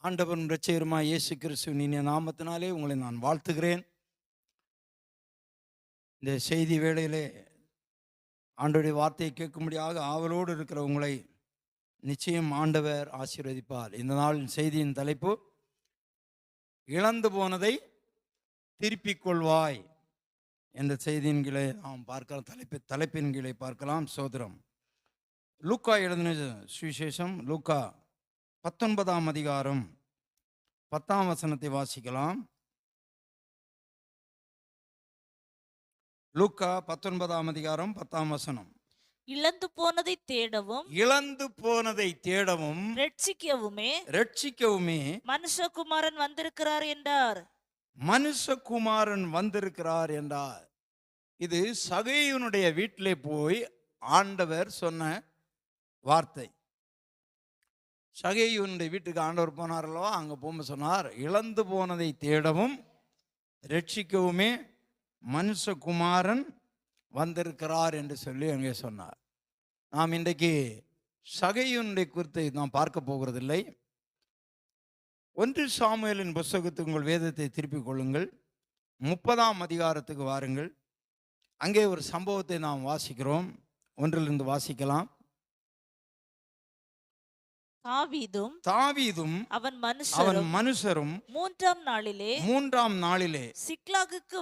ஆண்டவரும் இரட்சகருமாய் இயேசு கிறிஸ்துவின் இனிய நாமத்தினாலே உங்களை நான் வாழ்த்துகிறேன். இந்த செய்தி வேளையிலே ஆண்டவருடைய வார்த்தையை கேட்கும்படியாக ஆவலோடு இருக்கிற உங்களை நிச்சயம் ஆண்டவர் ஆசீர்வதிப்பார். இந்த நாளின் செய்தியின் தலைப்பு, இழந்து போனதை திருப்பிக் கொள்வாய் என்ற செய்தியின் கீழே நாம் பார்க்கலாம். தலைப்பின் கீழே பார்க்கலாம். சோதரம் லூக்கா எழுதின சுவிசேஷம், லூக்கா 19ஆம் அதிகாரம் 10ஆம் வசனத்தை வாசிக்கலாம். லூக்கா 19ஆம் அதிகாரம் 10ஆம் வசனம். இழந்து போனதை தேடவும் ரட்சிக்கவுமே மனுஷகுமாரன் வந்திருக்கிறார் என்றார். மனுஷகுமாரன் வந்திருக்கிறார் என்றார். இது சகேயுனுடைய வீட்டிலே போய் ஆண்டவர் சொன்ன வார்த்தை. சகேயுனுடைய வீட்டுக்கு ஆண்டவர் போனாரல்லோ, அங்கே போகும்போது சொன்னார், இழந்து போனதை தேடவும் ரட்சிக்கவுமே மனுஷகுமாரன் வந்திருக்கிறார் என்று சொல்லி அங்கே சொன்னார். நாம் இன்றைக்கு சகேயுனுடைய குறித்து நாம் பார்க்க போகிறதில்லை. 1 சாமுவேலின் புஸ்தகத்துக்கு உங்கள் வேதத்தை திருப்பிக் கொள்ளுங்கள். 30ஆம் அதிகாரத்துக்கு வாருங்கள். அங்கே ஒரு சம்பவத்தை நாம் வாசிக்கிறோம். ஒன்றிலிருந்து வாசிக்கலாம். தாவீதும் அவன் மனுஷரும் 3ஆம் நாளிலே சிக்லாகுக்கு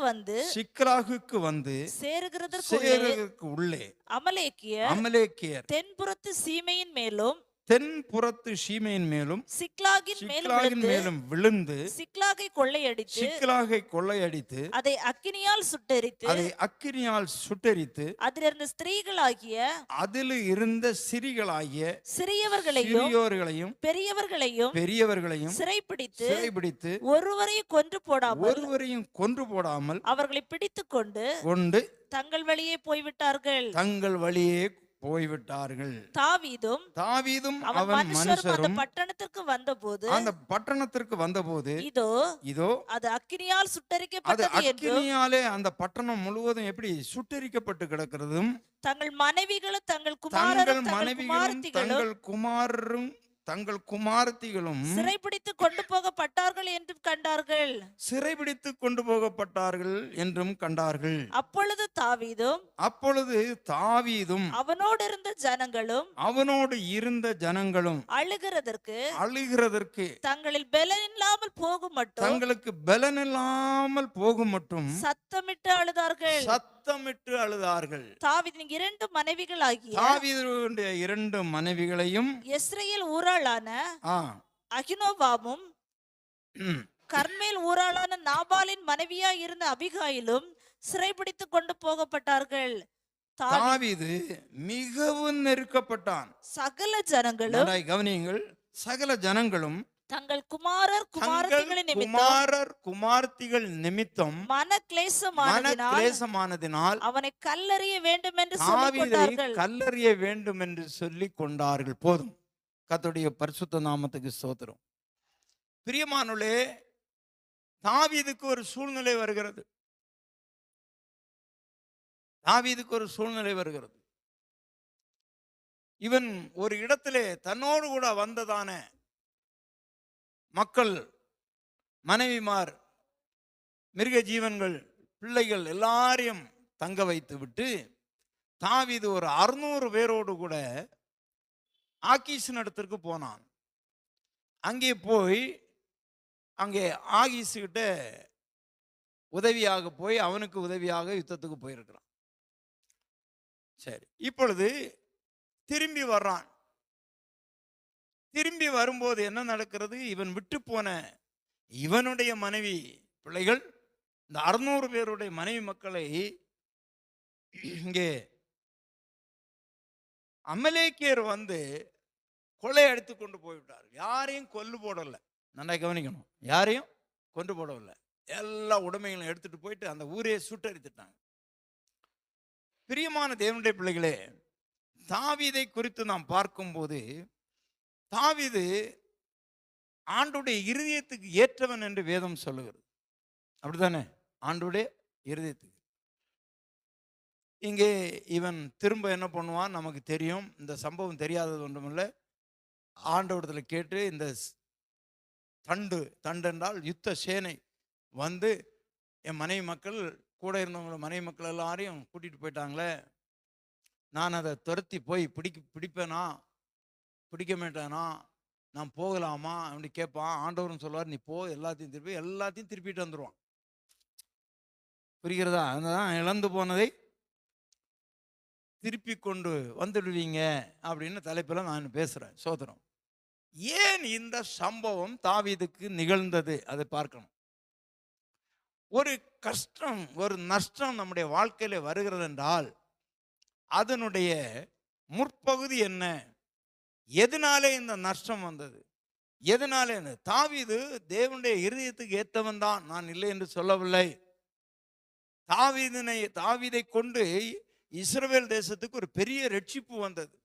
வந்து சேருகிறதற்கு உள்ளே அமலேக்கியர் தென்புறத்து சீமையின் மேலும் சிக்லாகின் மேலும் விழுந்து சிக்லாகை கொள்ளையடித்து அதை அக்கினியால் சுட்டெரித்து அதில் இருந்த சிறிகளாகிய சிறியோர்களையும் பெரியவர்களையும் சிறைப்பிடித்து ஒருவரையும் கொன்று போடாமல் அவர்களை பிடித்துக் கொண்டு தங்கள் வழியே போய்விட்டார்கள். தாவீதும் அவன் மனுஷரும் அந்த பட்டணத்திற்கு வந்தபோது இதோ அது அக்கினியால் சுட்டெரிக்கப்பட்டது. அந்த பட்டணம் முழுவதும் எப்படி சுட்டெரிக்கப்பட்டு கிடக்கிறதும், தங்கள் மனைவிகளும் தங்கள் குமாரத்திகளும் சிறைபிடித்துக் கொண்டு போகப்பட்டார்கள் என்றும் கண்டார்கள். அப்பொழுது தாவீதும் அவனோடு இருந்த ஜனங்களும் அழுகிறதற்கு தங்களுக்கு பலன் இல்லாமல் போகும் மட்டும் சத்தமிட்டு அழுதார்கள். தாவீதின் 2 மனைவிகளாகிய தாவீதுடைய 2 மனைவிகளையும் இஸ்ரவேல் ஊராளான அகினோவாமும் கர்மேல் ஊராளான நாபாலின் மனைவியா இருந்த அபிகாயிலும் சிறைபிடித்துக் கொண்டு போகப்பட்டார்கள். தாவீது மிகவும் நெருக்கப்பட்டான். சகல ஜனங்களும், கவனியுங்கள், சகல ஜனங்களும் தங்கள் குமாரத்திகள் நிமித்தம் மனக்லேசமானதினால் அவனை கல்லறிய வேண்டும் என்று சொல்லிக் கொண்டார்கள். போதும். கர்த்தருடைய பரிசுத்த நாமத்துக்கு ஸ்தோத்திரம். பிரியமானவர்களே, தாவீதுக்கு ஒரு சூழ்நிலை வருகிறது. இவன் ஒரு இடத்திலே தன்னோடு கூட வந்ததான மக்கள், மனைவிமார், மிருக ஜீவன்கள், பிள்ளைகள் எல்லாரையும் தங்க வைத்து விட்டு தாவீது ஒரு 600 பேரோடு கூட ஆகீசின் இடத்திற்கு போனான். அங்கே போய் ஆகீஸுகிட்ட உதவியாக போய் அவனுக்கு உதவியாக யுத்தத்துக்கு போயிருக்கிறான். சரி, இப்பொழுது திரும்பி வர்றான். திரும்பி வரும்போது என்ன நடக்கிறது? இவன் விட்டு போன இவனுடைய மனைவி பிள்ளைகள், இந்த 600 பேருடைய மனைவி மக்களை இங்கே அமலேக்கியர் வந்து கொள்ளையடித்து கொண்டு போய்விட்டார். யாரையும் கொல்லு போடல. நல்லா கவனிக்கணும், யாரையும் கொண்டு போடவில்லை. எல்லா உடைமைகளும் எடுத்துட்டு போயிட்டு அந்த ஊரே சுட்டரித்துட்டாங்க. பிரியமான தேவனுடைய பிள்ளைகளே, தாவீதை குறித்து நாம் பார்க்கும்போது, தாவீது ஆண்டுடைய இருதயத்துக்கு ஏற்றவன் என்று வேதம் சொல்லுகிறது. அப்படித்தானே? ஆண்டுடைய இருதயத்துக்கு. இங்கே இவன் திரும்ப என்ன பண்ணுவான் நமக்கு தெரியும். இந்த சம்பவம் தெரியாதது ஒன்றுமில்லை. ஆண்டவரிடத்துல கேட்டு இந்த தண்டு என்றால் யுத்த சேனை வந்து என் மனைவி மக்கள் கூட இருந்தவங்கள மனைவி மக்கள் எல்லாரையும் கூட்டிகிட்டு போயிட்டாங்களே, நான் அதை துரத்தி போய் பிடிப்பேனா பிடிக்க மாட்டேனா, நான் போகலாமா அப்படி கேட்பான். ஆண்டவரும் சொல்லுவார், நீ போ, எல்லாத்தையும் திருப்பிட்டு வந்துடுவான். புரிகிறதா? அதுதான் இழந்து போனதை திருப்பி கொண்டு வந்துடுவீங்க அப்படின்னு தலைப்பில் நான் பேசுகிறேன். சோதரம். ஏன் இந்த சம்பவம் தாவீதுக்கு நிகழ்ந்தது அதை பார்க்கணும். ஒரு கஷ்டம், ஒரு நஷ்டம் நம்முடைய வாழ்க்கையில வருகிறது என்றால் அதனுடைய முற்பகுதி என்ன? எதனாலே இந்த நஷ்டம் வந்தது? எதனாலே? தாவீது தேவனுடைய இருதயத்துக்கு ஏற்றவன் தான், நான் இல்லை என்று சொல்லவில்லை. தாவீதை கொண்டு இஸ்ரவேல் தேசத்துக்கு ஒரு பெரிய ரட்சிப்பு வந்தது.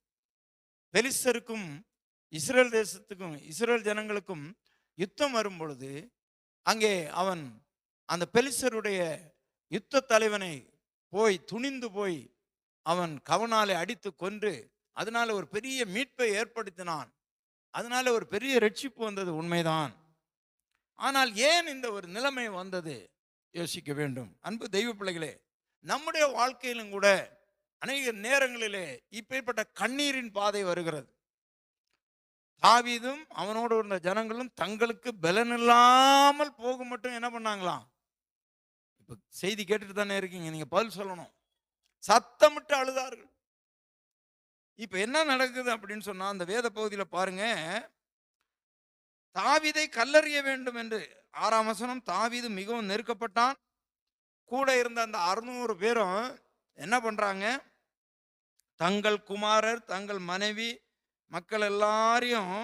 பெலிஸ்தருக்கும் இஸ்ரேல் தேசத்துக்கும் இஸ்ரேல் ஜனங்களுக்கும் யுத்தம் வரும் பொழுது அங்கே அவன் அந்த பெலிஸ்தருடைய யுத்த தலைவனை துணிந்து போய் அவன் கவனாலே அடித்து கொன்று அதனால ஒரு பெரிய மீட்பை ஏற்படுத்தினான். அதனால ஒரு பெரிய ரட்சிப்பு வந்தது, உண்மைதான். ஆனால் ஏன் இந்த ஒரு நிலைமை வந்தது யோசிக்க வேண்டும். அன்பு தெய்வ பிள்ளைகளே, நம்முடைய வாழ்க்கையிலும் கூட அநேக நேரங்களிலே இப்பேற்பட்ட கண்ணீரின் பாதை வருகிறது. தாவீதும் அவனோடு இருந்த ஜனங்களும் தங்களுக்கு பலனில்லாமல் போக மட்டும் என்ன பண்ணாங்களாம்? இப்ப செய்தி கேட்டுட்டு தானே இருக்கீங்க, நீங்க பதில் சொல்லணும். சத்தமிட்டு அழுதார்கள். இப்ப என்ன நடக்குது அப்படின்னு சொன்னா, அந்த வேத பகுதியில பாருங்க, தாவீதை கல்லறிய வேண்டும் என்று 6ஆம் வசனம். தாவீது மிகவும் நெருக்கப்பட்டான். கூட இருந்த அந்த 600 பேரும் என்ன பண்றாங்க? தங்கள் குமாரர், தங்கள் மனைவி மக்கள் எல்லாரையும்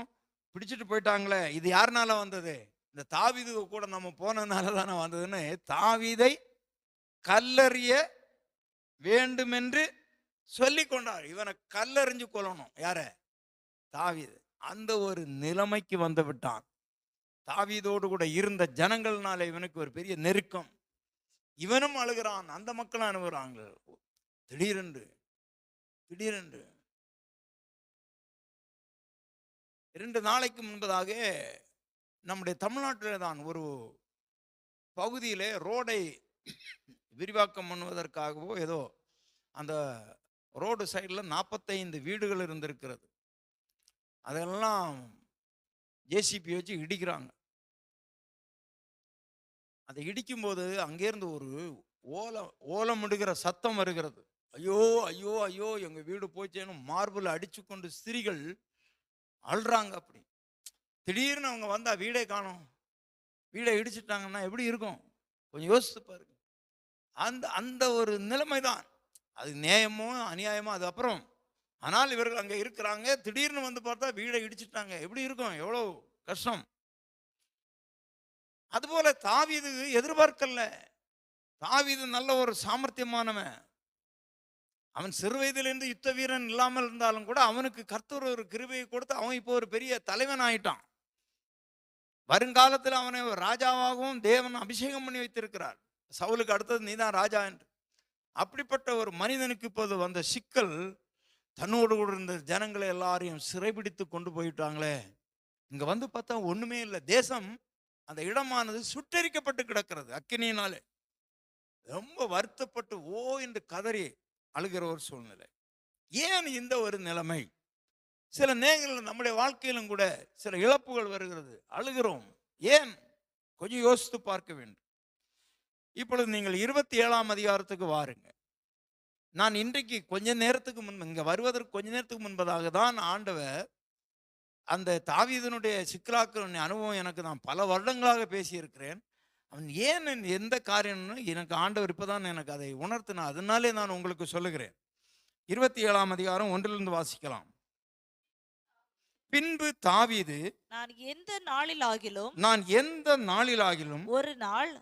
பிடிச்சிட்டு போயிட்டாங்களே. இது யாருனால வந்தது? இந்த தாவீது கூட நம்ம போனதுனால தானே வந்ததுன்னு தாவீதை கல்லறிய வேண்டுமென்று சொல்லி கொண்டார். இவனை கல்லறிஞ்சு கொள்ளணும். யார? தாவீது. அந்த ஒரு நிலைமைக்கு வந்து விட்டான். தாவீதோடு கூட இருந்த ஜனங்கள்னால இவனுக்கு ஒரு பெரிய நெருக்கம். இவனும் அழுகிறான், அந்த மக்களும் அனுப்புறாங்க. திடீரென்று 2 நாளைக்கு முன்பதாக நம்முடைய தமிழ்நாட்டில் தான் ஒரு பகுதியிலே ரோடை விரிவாக்கம் பண்ணுவதற்காகவோ ஏதோ அந்த ரோடு சைடில் 45 வீடுகள் இருந்திருக்கிறது. அதெல்லாம் ஜேசிபி வச்சு இடிக்கிறாங்க. அதை இடிக்கும்போது அங்கேருந்து ஒரு ஓலமிடுகிற சத்தம் வருகிறது. ஐயோ ஐயோ ஐயோ, எங்க வீடு போச்சேன்னு மார்பிள் அடிச்சு கொண்டு ஸ்திரீகள் அழுறாங்க. அப்படி திடீர்னு அவங்க வந்தா வீடே காணோம், வீடை இடிச்சிட்டாங்கன்னா எப்படி இருக்கும்? கொஞ்சம் யோசித்து பாருங்க. அந்த ஒரு நிலைமை தான். அது நியாயமோ அநியாயமோ அது அப்புறம். ஆனால் இவர்கள் அங்கே இருக்கிறாங்க, திடீர்னு வந்து பார்த்தா வீடை இடிச்சிட்டாங்க. எப்படி இருக்கும்? எவ்வளோ கஷ்டம். அதுபோல தாவீது எதிர்பார்க்கல. தாவீது நல்ல ஒரு சாமர்த்தியமானவன். அவன் சிறு வயதிலிருந்து யுத்த வீரன் இல்லாமல் இருந்தாலும் கூட அவனுக்கு கர்த்தர் ஒரு கிருபையை கொடுத்து அவன் இப்போ ஒரு பெரிய தலைவன் ஆயிட்டான். வருங்காலத்தில் அவனை ராஜாவாகவும் தேவன் அபிஷேகம் பண்ணி வைத்திருக்கிறார். சவுலுக்கு அடுத்தது நீதான் ராஜா என்று. அப்படிப்பட்ட ஒரு மனிதனுக்கு இப்போது வந்த சிக்கல், தன்னோடு கூட இருந்த ஜனங்களை எல்லாரையும் சிறைபிடித்து கொண்டு போயிட்டாங்களே. இங்க வந்து பார்த்தா ஒண்ணுமே இல்லை. தேசம், அந்த இடமானது சுட்டெரிக்கப்பட்டு கிடக்கிறது அக்கினியினாலே. ரொம்ப வருத்தப்பட்டு ஓ என்று கதறி அழுகிற ஒரு சூழ்நிலை. ஏன் இந்த ஒரு நிலைமை? சில நேரங்களில் நம்முடைய வாழ்க்கையிலும் கூட சில இழப்புகள் வருகிறது, அழுகிறோம். ஏன்? கொஞ்சம் யோசித்து பார்க்க வேண்டும். இப்பொழுது நீங்கள் 27ஆம் அதிகாரத்துக்கு வாருங்க. நான் இன்றைக்கு கொஞ்ச நேரத்துக்கு முன்பு, இங்க வருவதற்கு கொஞ்ச நேரத்துக்கு முன்பதாக தான் ஆண்டவர் அந்த தாவீதனுடைய சிக்கலாக்கள் அனுபவம் எனக்கு நான் பல வருடங்களாக பேசியிருக்கிறேன். அவன் ஏன் எந்த காரியம்னு எனக்கு ஆண்டவர் இப்பதான் எனக்கு அதை உணர்த்தினா. அதனாலே நான் உங்களுக்கு சொல்லுகிறேன். 27ஆம் அதிகாரம் 1 வாசிக்கலாம். பின்பு தாவீது, நான் எந்த நாளிலாகிலும் ஒரு நாள்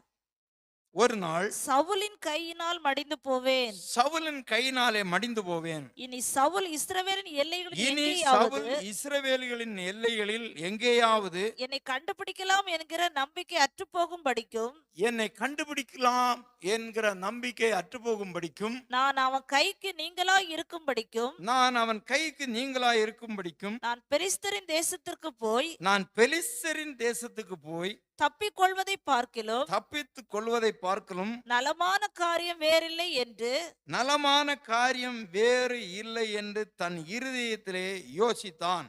ஒரு நாள் சவுலின் கையினால் மடிந்து போவேன். சவுலின் கையினாலே மடிந்து போவேன். இனி சவுல் இஸ்ரவேலின் எல்லைகளில் இனி எங்கேயாவது சவுல் இஸ்ரவேலிகளின் எல்லைகளில் எங்கேயாவது என்னை கண்டுபிடிக்கலாம் என்கிற நம்பிக்கை அற்றுப்போகும் படிக்கும் என்னை கண்டுபிடிக்கலாம் என்கிற நம்பிக்கை அற்றுப்போகும்படிக்கும் நான் அவன் கைக்கு நீங்களா இருக்கும்படிக்கும் நான் அவன் கைக்கு நீங்களாய் இருக்கும்படிக்கும் நான் பெலிஸ்தரின் தேசத்திற்கு போய் நான் பெலிஸ்தரின் தேசத்துக்கு போய் தப்பிக்கொள்வதை பார்க்கிலும் தப்பித்துக் கொள்வதை பார்க்கலும் நலமான காரியம் வேறில்லை என்று நலமான காரியம் வேறு இல்லை என்று தன் இருதயத்திலே யோசித்தான்.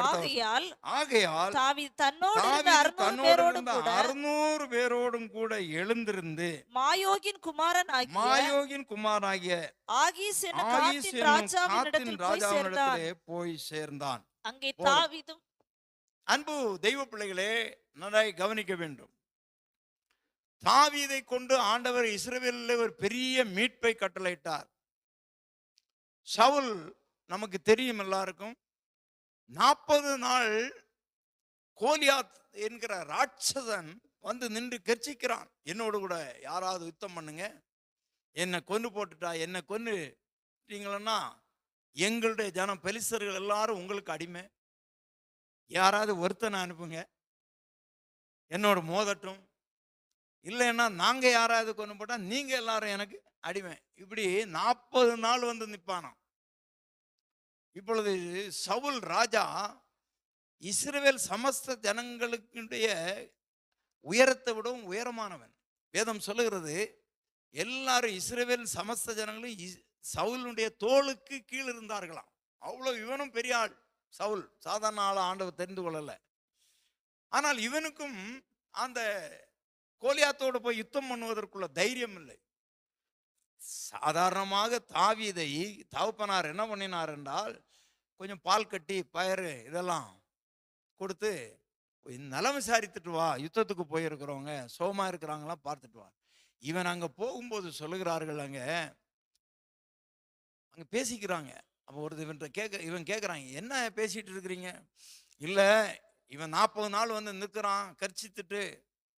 ஆகையால் ஆகையால் தாவீது தன்னோடு இருந்த தாவீது 600 தன்னோடு பேரோடும் இருந்த கூட 600 பேரோடும் கூட எழுந்திருந்து மாயோகின் குமாரன் மாயோகின் குமாராகிய ஆகீஸ் என்னும் ஆகீஸ் காத்தின் என்னும் ராஜாவினிடத்தில் போய் சேர்ந்தான். ராஜாவினிடத்திலே போய் சேர்ந்தான். அங்கே தாவீதும் அன்பு தெய்வ பிள்ளைகளே, நன்றாய் கவனிக்க வேண்டும். தாவீதை கொண்டு ஆண்டவர் இஸ்ரவேலில் ஒரு பெரிய மீட்பை கட்டளையிட்டார். சவுல் நமக்கு தெரியும் எல்லாருக்கும். 40 நாள் கோலியாத் என்கிற ராட்சதன் வந்து நின்று கர்ச்சிக்கிறான். என்னோடு கூட யாராவது யுத்தம் பண்ணுங்க, என்னை கொன்று போட்டுட்டா, என்னை கொன்னுட்டீங்களன்னா எங்களுடைய ஜனம் பெலிஸ்தர்கள் எல்லாரும் உங்களுக்கு அடிமை, யாராவது ஒருத்தனை அனுப்புங்க, என்னோட மோதட்டும், இல்லைன்னா நாங்க யாராவது கொண்டு போட்டா நீங்க எல்லாரும் எனக்கு அடிமை. இப்படி 40 நாள் வந்து நிற்பானாம். இப்பொழுது சவுல் ராஜா இஸ்ரவேல் சமஸ்த ஜனங்களுடைய உயரத்தை விடவும் உயரமானவன். வேதம் சொல்லுகிறது எல்லாரும் இஸ்ரவேல் சமஸ்த ஜனங்களும் சவுலுடைய தோளுக்கு கீழ் இருந்தார்களாம். அவ்வளோ இவனும் பெரிய ஆள். சவுல் சாதாரண ஆள ஆண்டவர் தெரிந்து கொள்ளல. ஆனால் இவனுக்கும் அந்த கோலியாத்தோடு போய் யுத்தம் பண்ணுவதற்குள்ள தைரியம் இல்லை. சாதாரணமாக தாவீதை தகப்பனார் என்ன பண்ணினார் என்றால், கொஞ்சம் பால் கட்டி பயறு இதெல்லாம் கொடுத்து நலம் விசாரித்துட்டு வா, யுத்தத்துக்கு போயிருக்கிறவங்க சோமா இருக்கிறாங்களா பார்த்துட்டு வா. இவன் அங்க போகும்போது சொல்லுகிறார்கள், அங்க பேசிக்கிறாங்க. அப்போ ஒரு இவன் கேட்குறாங்க, என்ன பேசிட்டு இருக்கிறீங்க? இல்லை, இவன் 40 நாள் வந்து நிற்கிறான் கர்ச்சித்துட்டு.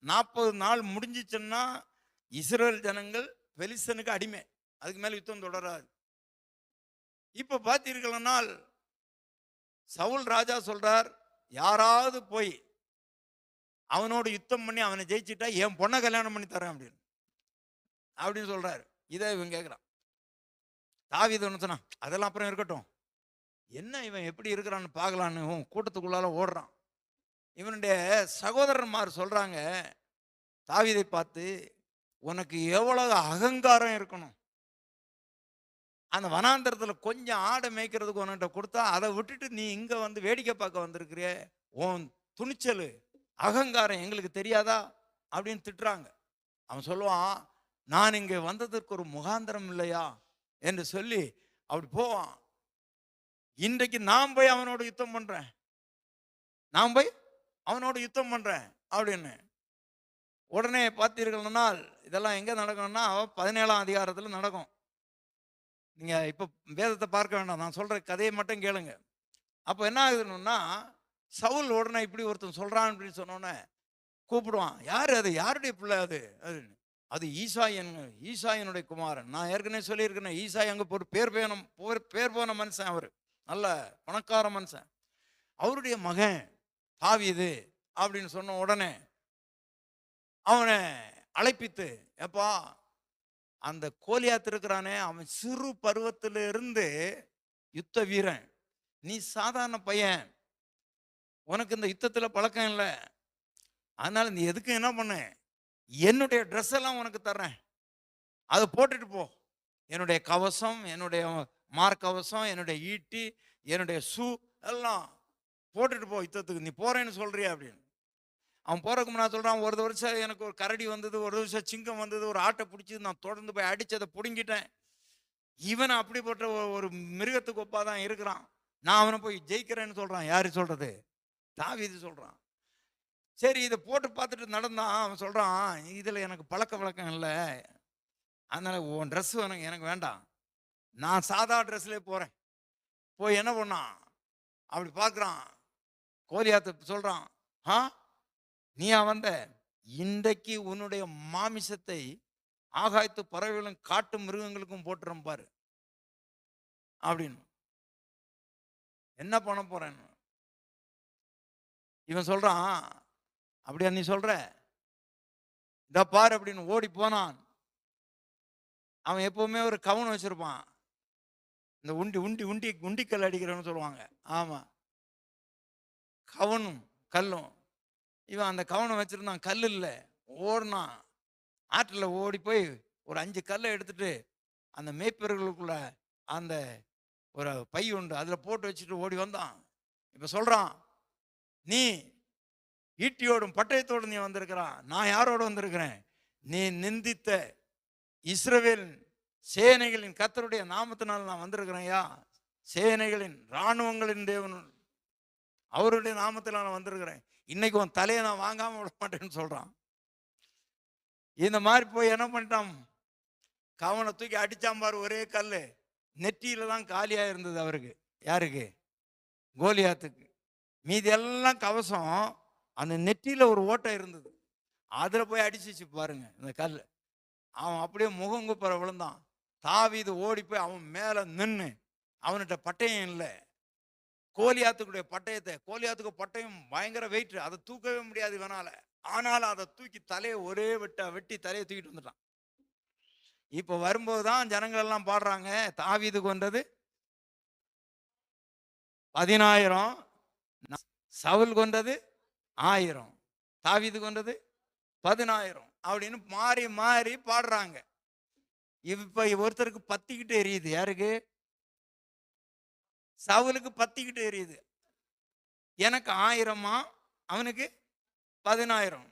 40 நாள் முடிஞ்சிச்சுன்னா இஸ்ரவேல் ஜனங்கள் பெலிஸ்தனுக்கு அடிமை, அதுக்கு மேல யுத்தம் தொடராது. இப்ப பார்த்தீர்கள்னால் சவுல் ராஜா சொல்றார், யாராவது போய் அவனோட யுத்தம் பண்ணி அவனை ஜெயிச்சுட்டா என் பொண்ணை கல்யாணம் பண்ணி தரேன் அப்படின்னு சொல்றாரு. இதை இவன் கேட்கிறான். தாவீது ஒன்று சொன்னான், அதெல்லாம் அப்புறம் இருக்கட்டும், என்ன இவன் எப்படி இருக்கிறான்னு பார்க்கலான்னு கூட்டத்துக்குள்ளால ஓடுறான். இவனுடைய சகோதரன்மார் சொல்றாங்க தாவீதை பார்த்து, உனக்கு எவ்வளவு அகங்காரம் இருக்கணும், அந்த வனாந்தரத்தில் கொஞ்சம் ஆடை மேய்க்கிறதுக்கு உன்கிட்ட கொடுத்தா அதை விட்டுட்டு நீ இங்க வந்து வேடிக்கை பார்க்க வந்திருக்கிற, உன் துணிச்சல் அகங்காரம் எங்களுக்கு தெரியாதா அப்படின்னு திட்டுறாங்க. அவன் சொல்லுவான், நான் இங்கே வந்ததற்கு ஒரு முகாந்திரம் இல்லையா என்று சொல்லி அப்படி போவான். இன்றைக்கு நான் போய் அவனோட யுத்தம் பண்றேன், நான் போய் அவனோட யுத்தம் பண்றேன் அப்படின்னு. உடனே பார்த்தீர்கள்னால் இதெல்லாம் எங்க நடக்கும்னா 17ஆம் அதிகாரத்தில் நடக்கும். நீங்க இப்ப வேதத்தை பார்க்க வேண்டாம், நான் சொல்ற கதையை மட்டும் கேளுங்க. அப்போ என்ன ஆகுதுன்னா, சவுல் உடனே இப்படி ஒருத்தன் சொல்றான் அப்படின்னு சொன்னோன்னே கூப்பிடுவான், யாரு அது, யாருடைய பிள்ளை அது? அது ஈசாயனுடைய குமாரன். நான் ஏற்கனவே சொல்லியிருக்கிறேன், ஈசாய் அங்கே ஒரு பேர் போன மனுஷன், அவர் நல்ல பணக்கார மனுஷன், அவருடைய மகன் தாவீது அப்படின்னு சொன்ன உடனே அவனை அழைப்பித்து, எப்பா அந்த கோலியாத் இருக்கிறானே, அவன் சிறு பருவத்திலிருந்து யுத்த வீரன், நீ சாதாரண பையன், உனக்கு இந்த யுத்தத்தில் பழக்கம் இல்லை, அதனால நீ எதுக்கு என்ன பண்ண, என்னுடைய ட்ரெஸ் எல்லாம் உனக்கு தர்றேன், அதை போட்டுட்டு போ, என்னுடைய கவசம், என்னுடைய மார்க்கவசம், என்னுடைய ஈட்டி, என்னுடைய ஷூ எல்லாம் போட்டுட்டு போ யுத்தத்துக்கு, நீ போறேன்னு சொல்றியா அப்படின்னு. அவன் போறதுக்கு முன்னாடி சொல்றான், ஒரு வருஷம் எனக்கு ஒரு கரடி வந்தது, ஒரு வருஷம் சிங்கம் வந்தது, ஒரு ஆட்டை பிடிச்சி நான் தொடர்ந்து போய் அடிச்சு அதை பிடுங்கிட்டேன், இவன் அப்படிப்பட்ட ஒரு மிருகத்துக்கு ஒப்பா தான் இருக்கிறான், நான் அவனை போய் ஜெயிக்கிறேன்னு சொல்றான். யாரு சொல்றது? தாவீது சொல்றான். சரி, இதை போட்டு பார்த்துட்டு நடந்தான். அவன் சொல்றான், இதுல எனக்கு பழக்க வழக்கம் இல்லை, அதனால உன் ட்ரெஸ் எனக்கு வேண்டாம், நான் சாதா ட்ரெஸ்லேயே போறேன். போய் என்ன பண்ணான், அப்படி பார்க்குறான், கோலியாத்து சொல்றான், நீயா வந்த, இன்றைக்கு உன்னுடைய மாமிசத்தை ஆகாயத்து பறவைகளும் காட்டு மிருகங்களுக்கும் போட்டுறோம் பாரு அப்படின்னு. என்ன பண்ண போறேன்? இவன் சொல்றான், அப்படியா நீ சொல்ற? இந்த பாரு அப்படின்னு ஓடி போனான். அவன் எப்பவுமே ஒரு கவனம் வச்சிருப்பான். இந்த உண்டி உண்டி உண்டி உண்டிக்கல் அடிக்கிறவன்னு சொல்லுவாங்க. ஆமா, கவனும் கல்லும். இவன் அந்த கவனம் வச்சிருந்தான், கல் இல்லை. ஓடினான், ஆற்றில் ஓடி போய் ஒரு 5 கல்லை எடுத்துட்டு அந்த மேய்ப்பர்களுக்குள்ள அந்த ஒரு பை உண்டு, அதில் போட்டு வச்சுட்டு ஓடி வந்தான். இப்போ சொல்றான், நீ ஈட்டியோடும் பட்டயத்தோடு நீ வந்திருக்கிறான், நான் யாரோடு வந்திருக்கிறேன்? நீ நிந்தித்த இஸ்ரவேல் சேனைகளின் கர்த்தருடைய நாமத்தினால் நான் வந்திருக்கிறேன்யா. சேனைகளின் இராணுவங்களின் தேவன் அவருடைய நாமத்தில் நான் வந்திருக்கிறேன். இன்னைக்கு உன் தலையை நான் வாங்காம விட மாட்டேன்னு சொல்றான். இந்த மாதிரி போய் என்ன பண்ணிட்டான், கவனை தூக்கி அடிச்சான் பாரு, ஒரே கல். நெற்றியில தான் காலியா இருந்தது அவருக்கு. யாருக்கு? கோலியாத்துக்கு. மீதி எல்லாம் கவசம், அந்த நெற்றியில ஒரு ஓட்டை இருந்தது, அதுல போய் அடிச்சிச்சு பாருங்க இந்த கல். அவன் அப்படியே முகங்குப்புற விழுந்தான். தாவீது ஓடி போய் அவன் மேல நின்று, அவன்கிட்ட பட்டயம் இல்லை, கோலியாத்துக்குடைய பட்டயத்தை, கோலியாத்துக்கு பட்டயம் பயங்கர வெயிட், அதை தூக்கவே முடியாது இவனால. ஆனாலும் அதை தூக்கி தலையை ஒரே வெட்டி தலையை தூக்கிட்டு வந்துட்டான். இப்ப வரும்போதுதான் ஜனங்கள் எல்லாம் பாடுறாங்க, தாவீது கொண்டது 10,000, சவுல் கொண்டது 1000, தாவீது கொண்டது 10,000 அப்படின்னு மாறி மாறி பாடுறாங்க. இப்ப ஒருத்தருக்கு பத்திக்கிட்டு எரியுது. யாருக்கு? சவுலுக்கு பத்திக்கிட்டு எரியுது. எனக்கு 1000, அவனுக்கு 10,000.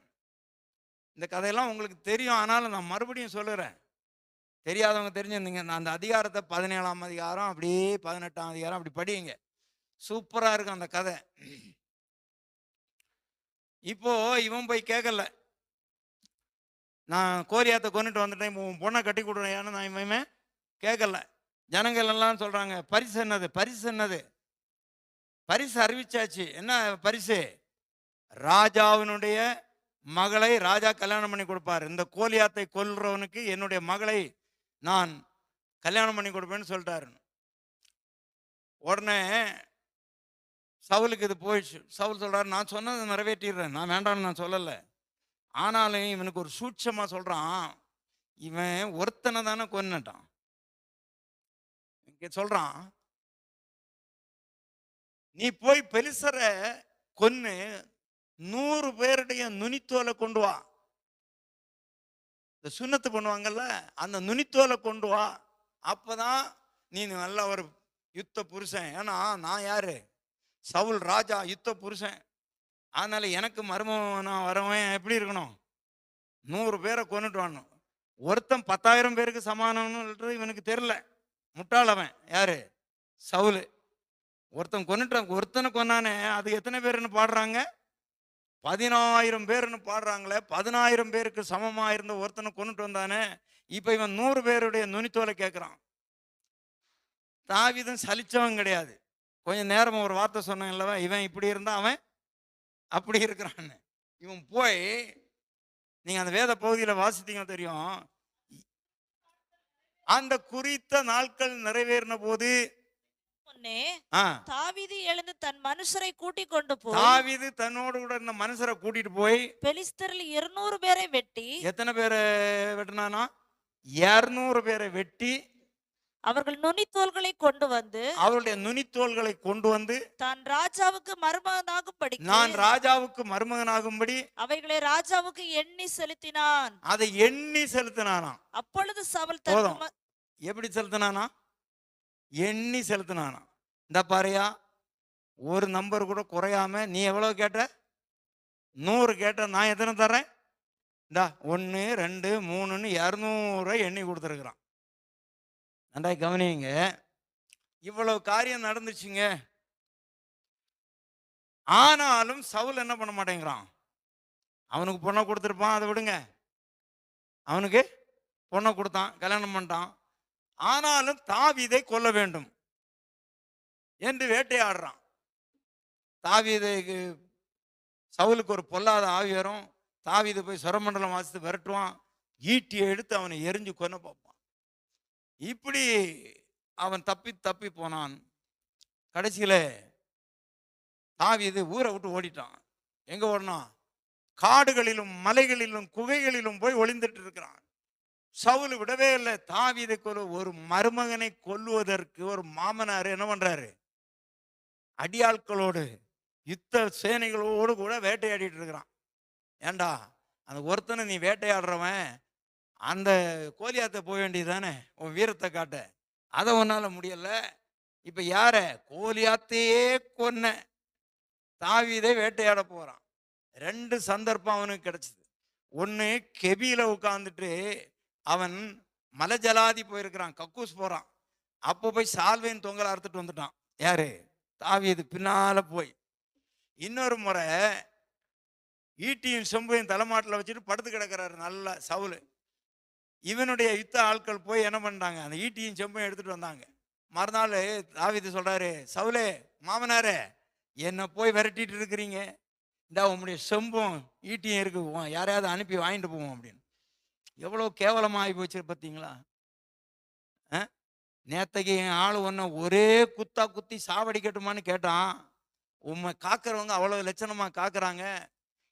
இந்த கதையெல்லாம் உங்களுக்கு தெரியும், ஆனாலும் நான் மறுபடியும் சொல்லுறேன். தெரியாதவங்க தெரிஞ்சிருந்தீங்க, நான் அந்த அதிகாரத்தை 17ஆம் அதிகாரம் அப்படியே 18ஆம் அதிகாரம் அப்படி படிங்க, சூப்பரா இருக்கும் அந்த கதை. இப்போ இவன் போய் கேட்கல, நான் கோலியாத்தை கொண்டுட்டு வந்துட்டேன், உன் பொண்ணை கட்டி கொடுறேன்னு நான் இவன் கேட்கல. ஜனங்கள் எல்லாம் சொல்றாங்க, பரிசு என்னது, பரிசு என்னது? பரிசு அறிவிச்சாச்சு. என்ன பரிசு? ராஜாவினுடைய மகளை ராஜா கல்யாணம் பண்ணி கொடுப்பார். இந்த கோலியாத்தை கொல்றவனுக்கு என்னுடைய மகளை நான் கல்யாணம் பண்ணி கொடுப்பேன்னு சொல்லிட்டாரு. உடனே சவுலுக்கு இது போயிடுச்சு. சவுல் சொல்றாரு, நான் சொன்னதை நிறைவேற்றிடுறேன், நான் வேண்டாம்னு நான் சொல்லலை. ஆனாலும் இவனுக்கு ஒரு சூட்சமா சொல்றான், இவன் ஒருத்தனை தானே கொன்னுட்டான். சொல்றான், நீ போய் பெலிசரை கொன்னு 100 பேருடைய நுனித்தோலை கொண்டு வா. இந்த சுண்ணத்து பண்ணுவாங்கல்ல, அந்த நுனித்தோலை கொண்டு வா. அப்பதான் நீ நல்ல ஒரு யுத்த புருஷன். ஏன்னா நான் யாரு? சவுல் ராஜா, யுத்த புருஷன். அதனால எனக்கு மருமகனா வரவன் எப்படி இருக்கணும்? 100 பேரை கொண்டுட்டு வரணும். ஒருத்தன் 10,000 பேருக்கு சமானம்னு இவனுக்கு தெரியல, முட்டாளவன். யாரு? சவுல். ஒருத்தன் கொண்டுட்டான், ஒருத்தனை கொன்னானே, அது எத்தனை பேருன்னு பாடுறாங்க? 10,000 பேருன்னு பாடுறாங்களே. 10,000 பேருக்கு சமமா இருந்த ஒருத்தனை கொண்டுட்டு வந்தானே, இப்ப இவன் 100 பேருடைய நுனித்தோலை கேட்கிறான். தாவீதும் சலிச்சவன் கிடையாது. கொஞ்சம் நேரம் ஒரு வார்த்தை சொன்னான் இல்லவா, இவன் இப்படி இருந்தா அவன் அப்படி இருக்கிறான்னு. இவன் போய், நீங்க அந்த வேத பகுதியில வாசித்தீங்க தெரியும், அந்த குறித்த நாட்கள் நிறைவேறின போது தாவீது எழுந்து தன் மனுஷரை கூட்டிக் கொண்டு போய், தாவீது தன்னோடு கூட இருந்த மனுஷரை கூட்டிட்டு போய் பெலிஸ்தரில் 200 பேரை வெட்டி. எத்தனை பேரை வெட்டினானா? 200 பேரை வெட்டி அவர்கள் நுனித்தோல்களை கொண்டு வந்து, அவருடைய நுனித்தோல்களை கொண்டு வந்து தான் ராஜாவுக்கு மருமகனாகும்படி, நான் ராஜாவுக்கு மருமகனாகும்படி அவைகளை ராஜாவுக்கு எண்ணி செலுத்தினான். அதை எண்ணி செலுத்தினானா. அப்பொழுது சவுல் எப்படி செலுத்தினானா? எண்ணி செலுத்தினானா. இந்த பாரியா, ஒரு நம்பர் கூட குறையாம, நீ எவ்வளவு கேட்ட? 100 கேட்ட, நான் எத்தனை தரேன்? இந்தா 1 2 3ன்னு 200 எண்ணி கொடுத்துருக்குறான். நன்றா கவனிங்க, இவ்வளவு காரியம் நடந்துச்சுங்க. ஆனாலும் சவுல் என்ன பண்ண மாட்டேங்கிறான்? அவனுக்கு பொண்ணை கொடுத்துருப்பான், அதை விடுங்க. அவனுக்கு பொண்ணை கொடுத்தான், கல்யாணம் பண்ணிட்டான். ஆனாலும் தாவீதை கொல்ல வேண்டும் என்று வேட்டையாடுறான். தாவீதுக்கு, சவுலுக்கு ஒரு பொல்லாத ஆவி வரும். தாவீது போய் சுரமண்டலம் வாசித்து விரட்டுவான், ஈட்டியை எடுத்து அவனை எரிஞ்சு கொன்ன பார்ப்பான். இப்படி அவன் தப்பி தப்பி போனான். கடைசியில தாவீது ஊரை விட்டு ஓடிட்டான். எங்க ஓடினான்? காடுகளிலும் மலைகளிலும் குகைகளிலும் போய் ஒளிந்துட்டு இருக்கிறான். சவுல் விடவே இல்லை. தாவீதை ஒரு மருமகனை கொல்லுவதற்கு ஒரு மாமனார் என்ன பண்றாரு? அடியாட்களோடு யுத்த சேனைகளோடு கூட வேட்டையாடிட்டு இருக்கிறான். ஏண்டா, அந்த ஒருத்தனை நீ வேட்டையாடுறவன் அந்த கோலியாத்தை போக வேண்டியது தானே உன் வீரத்தை காட்ட. அதை உன்னால முடியல. இப்ப யார? கோலியாத்தையே கொன்ன தாவீதை வேட்டையாட போறான். 2 சந்தர்ப்பம் அவனுக்கு கிடைச்சது. ஒன்று, கெபியில உட்கார்ந்துட்டு அவன் மலை ஜலாதி போயிருக்கிறான், கக்கூஸ் போறான். அப்போ போய் சால்வையின் தொங்கலை அறுத்துட்டு வந்துட்டான். யாரு? தாவீது பின்னால போய். இன்னொரு முறை ஈட்டியும் செம்பையும் தலைமாட்டில் வச்சுட்டு படுத்து கிடக்கிறாரு நல்லா சவுல். இவனுடைய யுத்த ஆட்கள் போய் என்ன பண்ணிட்டாங்க? அந்த ஈட்டியும் செம்பையும் எடுத்துட்டு வந்தாங்க. மறுநாள் தாவீது சொல்றாரு, சவுலே மாமனாரே, என்னை போய் விரட்டிட்டு இருக்கிறீங்க, இந்த உங்களுடைய செம்பும் ஈட்டியும் இருக்கு, யாரையாவது அனுப்பி வாங்கிட்டு போவோம் அப்படின்னு. எவ்வளோ கேவலமாக ஆகி போச்சு பார்த்தீங்களா? நேத்தைக்கு என் ஆள் ஒன்று ஒரே குத்தா குத்தி சாவடிக்கட்டுமான்னு கேட்டான். உண்மை காக்கிறவங்க அவ்வளோ லட்சணமாக காக்குறாங்க,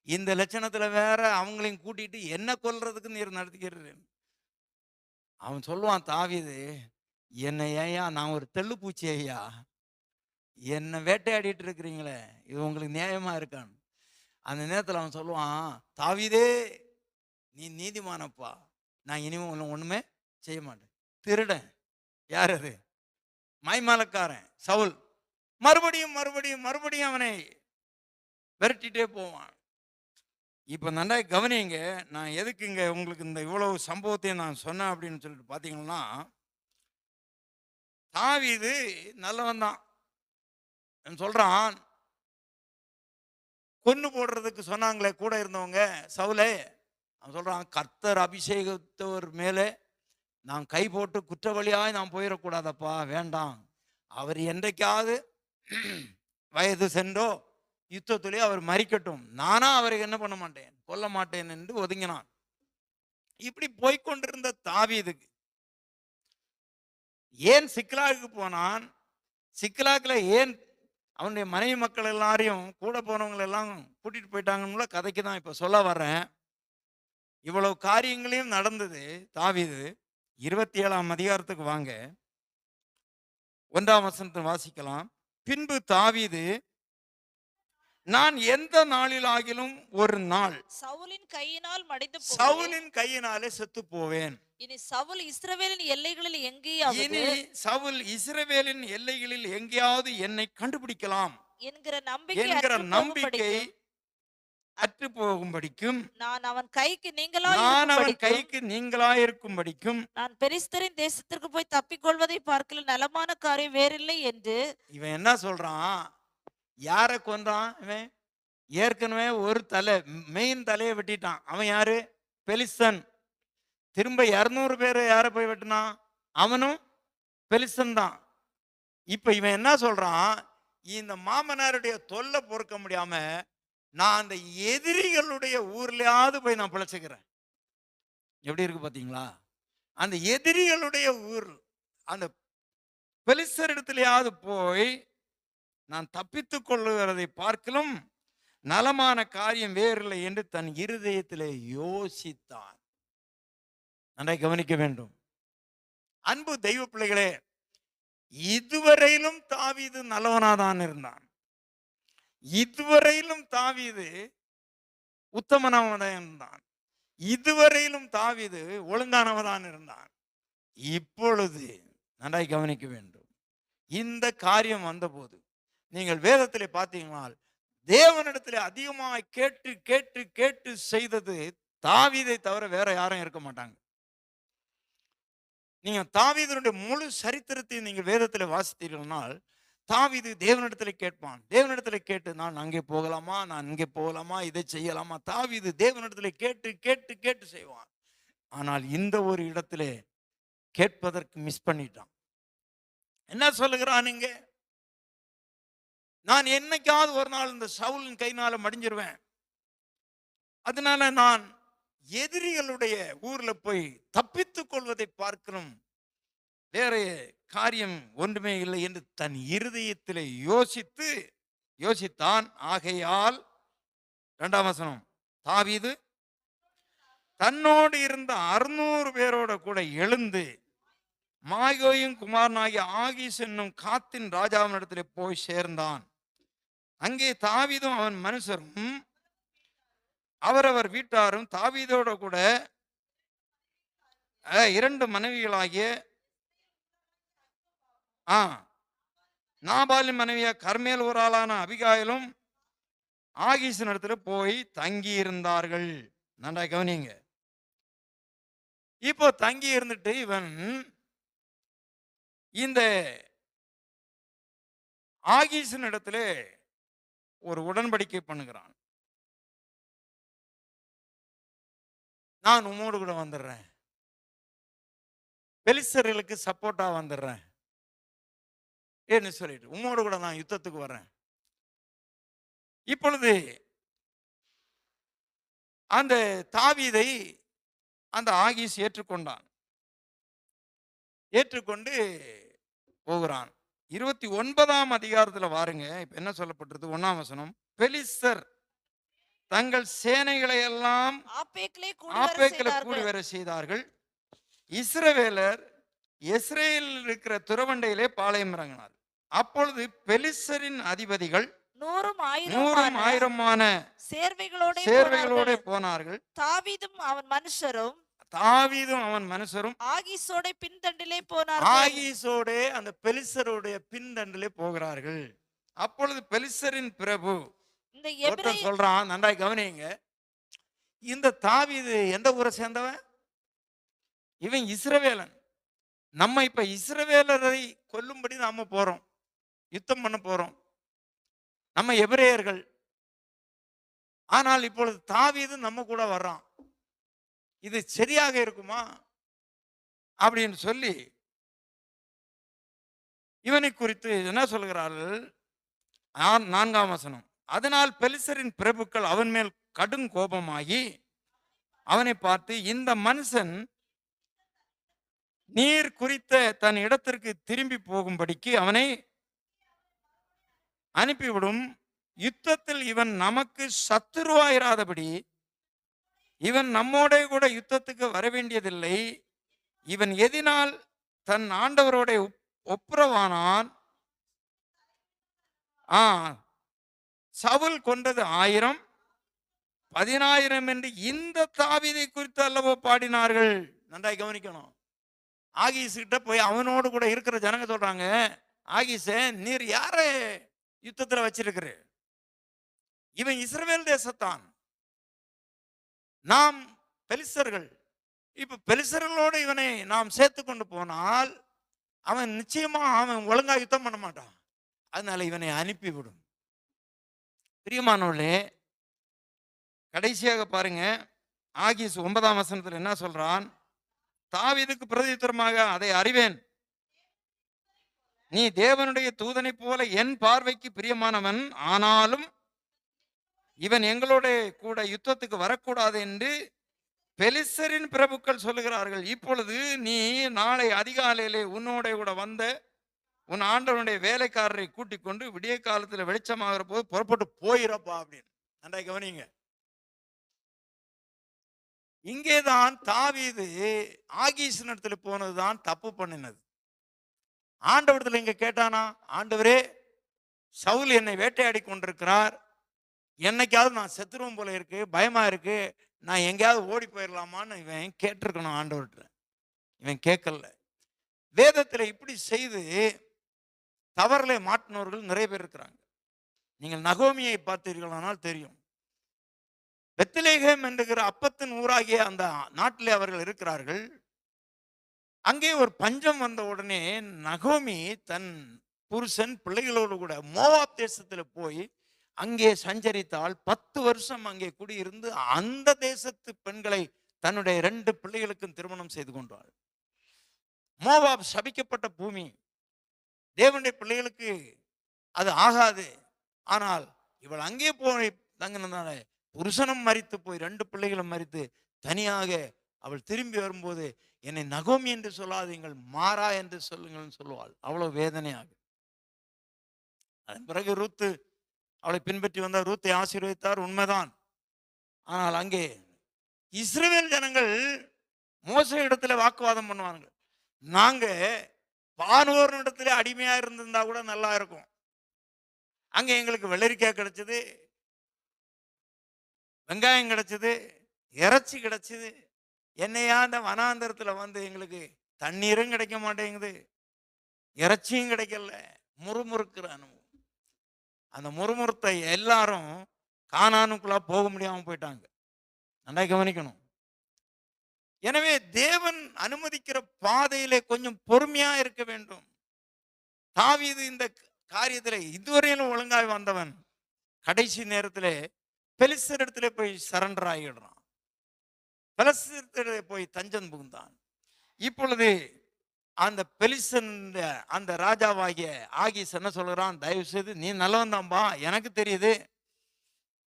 இந்த லட்சணத்தில் வேற அவங்களையும் கூட்டிட்டு என்ன கொல்றதுக்கு நீர் நடத்திக்கிறது. அவன் சொல்லுவான் தாவீது, என்னை ஏயா, நான் ஒரு தெள்ளுப்பூச்சி ஐயா, என்னை வேட்டையாடிட்டு இருக்கிறீங்களே, இது உங்களுக்கு நியாயமா இருக்கான்னு. அந்த நேரத்தில் அவன் சொல்லுவான், தாவீதே நீ நீதிமானப்பா, நான் இனிமே ஒண்ணுமே செய்ய மாட்டேன். திருடன். யார் அது? மைமாலக்காரன் சவுல். மறுபடியும் மறுபடியும் மறுபடியும் அவனை விரட்டிட்டே போவான். இப்போ நன்றா கவனிங்க, நான் எதுக்கு இங்கே உங்களுக்கு இந்த இவ்வளவு சம்பவத்தையும் நான் சொன்னேன் அப்படின்னு சொல்லிட்டு பார்த்தீங்கன்னா, தாவீது நல்லவன் தான் சொல்றான். கொன்னு போடுறதுக்கு சொன்னாங்களே கூட இருந்தவங்க சவுலே, அவன் சொல்றான், கர்த்தர் அபிஷேகத்தவர் மேலே நான் கை போட்டு குற்றவாளியாய் நான் போயிடக்கூடாதப்பா, வேண்டாம். அவர் என்றைக்காவது வயது சென்றோ யுத்தத்திலே அவர் மறிக்கட்டும், நானா அவரை என்ன பண்ண மாட்டேன், கொல்ல மாட்டேன் என்று ஒதுங்கினான். இப்படி போய்கொண்டிருந்த தாவீதுக்கு ஏன் சிக்லாகுக்கு போனான்? சிக்லாக்கில் ஏன் அவனுடைய மனைவி மக்கள் எல்லாரையும் கூட போனவங்க எல்லாம் கூட்டிட்டு போயிட்டாங்கன்னு கதைக்கு தான் இப்ப சொல்ல வர்றேன். இவ்வளவு காரியங்களையும் நடந்தது. தாவீது 27ஆம் அதிகாரத்துக்கு வாங்க, 1ஆம் வசனத்தை வாசிக்கலாம். பின்பு தாவீது, நான் எந்த நாளிலாகிலும் ஒரு நாள் சவுலின் கையினால் மடிந்து சவுலின் கையினாலே செத்து போவேன். இனி சவுல் இஸ்ரவேலின் எல்லைகளில் எங்கேயாவது என்னை கண்டுபிடிக்கலாம் என்கிற நம்பிக்கை அற்று போகும்படிக்கும், நான் அவன் கைக்கு நீங்களாயிருக்கும்படிக்கும், நான் பெலிஸ்தரின் தேசத்திற்கு போய் தப்பிக்கொள்வதை பார்க்கல நலமான காரியம் வேறில்லை என்று. இவன் என்ன சொல்றான்? யாரை கொன்றான் இவன்? ஏற்கனவே ஒரு மெயின் தலையை வெட்டிட்டான். அவன் யாரு? பெலிஸ்தன். திரும்ப 200 பேரை யாரை போய் வெட்டினான்? அவனும் பெலிஸ்தன் தான். இப்ப இவன் என்ன சொல்றான்? இந்த மாமனாருடைய தொல்லை பொறுக்க முடியாம நான் அந்த எதிரிகளுடைய ஊர்லயாவது போய் நான் பிழைச்சுக்கிறேன். எப்படி இருக்கு பாத்தீங்களா? அந்த எதிரிகளுடைய ஊர், அந்த பெலிஸ்தர் இடத்துலயாவது போய் நான் தப்பித்துக் கொள்ளுகிறதை பார்க்கலும் நலமான காரியம் வேறில்லை என்று தன் இருதயத்திலே யோசித்தான். நன்றாய் கவனிக்க வேண்டும் அன்பு தெய்வ பிள்ளைகளே. இதுவரையிலும் தாவீது நல்லவனாதான் இருந்தான். இதுவரையிலும் தாவீது உத்தமனவனாக இருந்தான். இதுவரையிலும் தாவீது ஒழுங்கானவதான் இருந்தான். இப்பொழுது நன்றாய் கவனிக்க வேண்டும், இந்த காரியம் வந்தபோது நீங்கள் வேதத்திலே பார்த்தீங்கன்னா, தேவனிடத்திலே அதிகமாக கேட்டு கேட்டு கேட்டு செய்தது தாவீதை தவிர வேற யாரும் இருக்க மாட்டாங்க. நீங்க தாவீதுடைய முழு சரித்திரத்தை நீங்கள் வேதத்தில் வாசித்தீர்கள்னால், தாவீது தேவனிடத்தில் கேட்பான். தேவனிடத்தில் கேட்டு நான் அங்கே போகலாமா, நான் இங்கே போகலாமா, இதை செய்யலாமா. தாவீது தேவனிடத்தில் கேட்டு கேட்டு கேட்டு செய்வான். ஆனால் இந்த ஒரு இடத்திலே கேட்பதற்கு மிஸ் பண்ணிட்டான். என்ன சொல்லுகிறான் இங்க? நான் என்னைக்காவது ஒரு நாள் இந்த சவுலின் கைனால மடிஞ்சிருவேன், அதனால நான் எதிரிகளுடைய ஊர்ல போய் தப்பித்துக் கொள்வதை பார்க்கிறோம், வேற காரியம் ஒன்றுமே இல்லை என்று தன் இருதயத்திலே யோசித்தான். ஆகையால் 2ஆம் வசனம், தாவீது தன்னோடு இருந்த 600 பேரோட கூட எழுந்து மாயோயும் குமாரனாகிய ஆகீஸ் என்னும் காத்தின் ராஜாவினிடத்திலே போய் சேர்ந்தான். அங்கே தாவீதும் அவன் மனுஷரும் அவரவர் வீட்டாரும் தாவீதோட கூட 2 மனைவிகளாகிய நாபாலின் மனைவியா கர்மேல் ஊராளான அபிகாயிலும் ஆகீசின் இடத்துல போய் தங்கி இருந்தார்கள். நன்றா கவனிங்க. இப்போ தங்கி இருந்துட்டு இவன் இந்த ஆகீசின் இடத்துல ஒரு உடன்படிக்கை பண்ணுகிறான். நான் உம்மோடு கூட வந்துடுறேன், பெலிஸ்தர்களுக்கு சப்போர்ட்டா வந்துடுறேன் என்று சொல்லிட்டு உம்மோடு கூட நான் யுத்தத்துக்கு வர்றேன். இப்பொழுது அந்த தாவீதை அந்த ஆகீஸ் ஏற்றுக்கொண்டான். ஏற்றுக்கொண்டு போகிறான். 29ஆம் அதிகாரத்தில் வாருங்க. இப்ப என்ன சொல்லப்பட்டிருக்கு? 1ஆம் வசனம், பெலிஸ்தர் தங்கள் சேனைகளை எல்லாம் ஆப்பேக்கிலே கூடி வர செய்தார்கள். இஸ்ரவேலர் இஸ்ரேலில் இருக்கிற துறவண்டையிலே பாளையம் இறங்கினார். அப்பொழுது பெலிஸ்தரின் அதிபதிகள் 100,000 சேர்வைகளோட போனார்கள். தாவீதும் அவன் மனுஷரும் ஆகீஸோட பின்தண்டிலே போனார்கள். ஆகீஸோட அந்த பெலிஸ்தருடைய பின்தண்டிலே போகிறார்கள். அப்பொழுது பெலிஸ்தரின் பிரபு சொல்றான், நன்றாய் கவனிங்க, இந்த தாவீது எந்த ஊரை சேர்ந்தவன்? இவன் இஸ்ரவேலன். நம்ம இப்ப இஸ்ரவேலரை கொல்லும்படி நாம போறோம், யுத்தம் பண்ண போறோம். நம்ம எபிரேயர்கள். ஆனால் இப்பொழுது தாவீது நம்ம கூட வர்றான். இது சரியாக இருக்குமா அப்படின்னு சொல்லி இவனை குறித்து என்ன சொல்கிறார்கள்? 4ஆம் வசனம், அதனால் பெலிஸ்தரின் பிரபுக்கள் அவன் மேல் கடும் கோபமாகி அவனை பார்த்து, இந்த மனுஷன் நீர் குறித்த தன் இடத்திற்கு திரும்பி போகும்படிக்கு அவனை அனுப்பிவிடும். யுத்தத்தில் இவன் நமக்கு சத்துருவாயிராதபடி இவன் நம்மோட கூட யுத்தத்துக்கு வர வேண்டியதில்லை. இவன் எதினால் தன் ஆண்டவரோட ஒப்புரவானான். சவுல் கொண்டது 1000, 10,000 என்று இந்த தாவீதை குறித்து அல்லவோ பாடினார்கள். நன்றாய் கவனிக்கணும். ஆகீஸ் கிட்ட போய் அவனோடு கூட இருக்கிற ஜனங்க சொல்றாங்க, ஆகீஸ நீர் யார யுத்தத்துல வச்சிருக்கிற? இவன் இஸ்ரவேல் தேசத்தான், நாம் பெலிஸ்தர்கள். இப்ப பெலிஸ்தர்களோடு இவனை நாம் சேர்த்து கொண்டு போனால் அவன் நிச்சயமா அவன் ஒழுங்கா யுத்தம் பண்ண மாட்டான். அதனால இவனை அனுப்பிவிடும். பிரியமானவர்களே, கடைசியாக பாருங்க, ஆகீஸ் 9ஆம் வசனத்தில் என்ன சொல்றான்? தாவீதுக்கு பிரதியுத்தரமாக, அதை அறிவேன், நீ தேவனுடைய தூதனை போல என் பார்வைக்கு பிரியமானவன். ஆனாலும் இவன் எங்களோட கூட யுத்தத்துக்கு வரக்கூடாது என்று பெலிஸ்தரின் பிரபுக்கள் சொல்லுகிறார்கள். இப்பொழுது நீ நாளை அதிகாலையிலே உன்னோட கூட வந்த உன் ஆண்டவனுடைய வேலைக்காரரை கூட்டிக் கொண்டு விடிய காலத்துல வெளிச்சமாகிற போது புறப்பட்டு போயிரப்பா அப்படின்னு. நன்றாய் கவனிங்க. இங்கேதான் தாவீது ஆகீஸ் இடத்துல போனதுதான் தப்பு பண்ணினது. ஆண்டவரத்துல இங்க கேட்டானா, ஆண்டவரே சவுல் என்னை வேட்டையாடி கொண்டிருக்கிறார், என்னைக்காவது நான் செத்துருவோம் போல இருக்கு, பயமா இருக்கு, நான் எங்கேயாவது ஓடி போயிடலாமான்னு இவன் கேட்டிருக்கணும் ஆண்டவர்கிட்ட. இவன் கேட்கல. வேதத்துல இப்படி செய்து தவறுல மாட்டினவர்கள் நிறைய பேர் இருக்கிறாங்க. நீங்கள் நகோமியை பார்த்தீர்களானால் தெரியும். பெத்லெகேம் என்கிற அப்பத்தின் ஊராகிய அந்த நாட்டிலே அவர்கள் இருக்கிறார்கள். அங்கே ஒரு பஞ்சம் வந்த உடனே நகோமி தன் புருஷன் பிள்ளைகளோடு கூட மோவாப் தேசத்துல போய் அங்கே சஞ்சரித்தால் 10 வருஷம் அங்கே குடியிருந்து அந்த தேசத்து பெண்களை தன்னுடைய 2 பிள்ளைகளுக்கும் திருமணம் செய்து கொண்டாள். மோவாப் சபிக்கப்பட்ட பூமி, தேவனுடைய பிள்ளைகளுக்கு அது ஆகாது. ஆனால் இவள் அங்கே போய் தங்கினதால புருஷனும் மரித்து போய் 2 பிள்ளைகளும் மரித்து தனியாக அவள் திரும்பி வரும்போது, என்னை நகோமி என்று சொல்லாதீங்கள், மாறா என்று சொல்லுங்கள் சொல்லுவாள். அவ்வளவு வேதனையாக. அதன் பிறகு ரூத்து அவளை பின்பற்றி வந்தார். ரூத்தை ஆசீர்வதித்தார், உண்மைதான். ஆனால் அங்கே இஸ்ரவேல் ஜனங்கள் மோசே இடத்துல வாக்குவாதம் பண்ணுவாங்க. நாங்க பார்வோன் இடத்துல அடிமையா இருந்திருந்தா கூட நல்லா இருக்கும். அங்க எங்களுக்கு வெள்ளரிக்காய் கிடைச்சது, வெங்காயம் கிடைச்சது, இறைச்சி கிடைச்சது. என்னையா அந்த வனாந்தரத்துல வந்து எங்களுக்கு தண்ணீரும் கிடைக்க மாட்டேங்குது, இறைச்சியும் கிடைக்கல. முறுமுறுக்கிற அனுபவம். அந்த முறுமுறுத்தை எல்லாரும் கானானுக்குள்ளா போக முடியாம போயிட்டாங்க. நல்லா கவனிக்கணும். எனவே தேவன் அனுமதிக்கிற பாதையிலே கொஞ்சம் பொறுமையா இருக்க வேண்டும். தாவீது இந்த காரியத்திலே இதுவரையிலும் ஒழுங்காய் வந்தவன் கடைசி நேரத்திலே பெலிஸ்தரிடத்திலே போய் சரண்டர் ஆகிடுறான். பெலிஸ்தரிடத்திலே போய் தஞ்சம் புகுந்தான். இப்பொழுது அந்த பெலிஸ்தன் அந்த ராஜாவாகிய ஆகீஸ் என்ன சொல்கிறான், தயவு செய்து நீ நல்லவன் தான்பா, எனக்கு தெரியுது,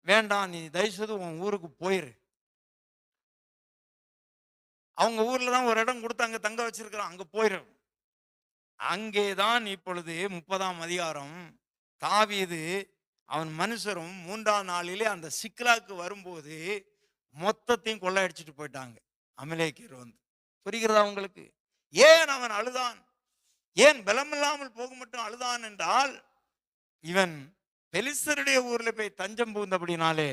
வேண்டாம், நீ தயவு செய்து உன் ஊருக்கு போயிரு. அவங்க ஊர்ல தான் ஒரு இடம் கொடுத்து அங்க தங்க வச்சிருக்கிறான், அங்க போயிரு. அங்கேதான் இப்பொழுது 30ஆம் அதிகாரம் தாவீது அவன் மனுஷரும் 3ஆம் நாளிலே அந்த சிக்லாக்கு வரும்போது மொத்தத்தையும் கொள்ளையடிச்சிட்டு போயிட்டாங்க அமலேக்கியர் வந்து. புரிகிறதா உங்களுக்கு? ஏன் அவன் அழுதான், ஏன் பலமில்லாமல் போக மட்டும் அழுதான் என்றால், இவன் பெலிஸ்தருடைய ஊர்ல போய் தஞ்சம் புகுந்தபடினாலே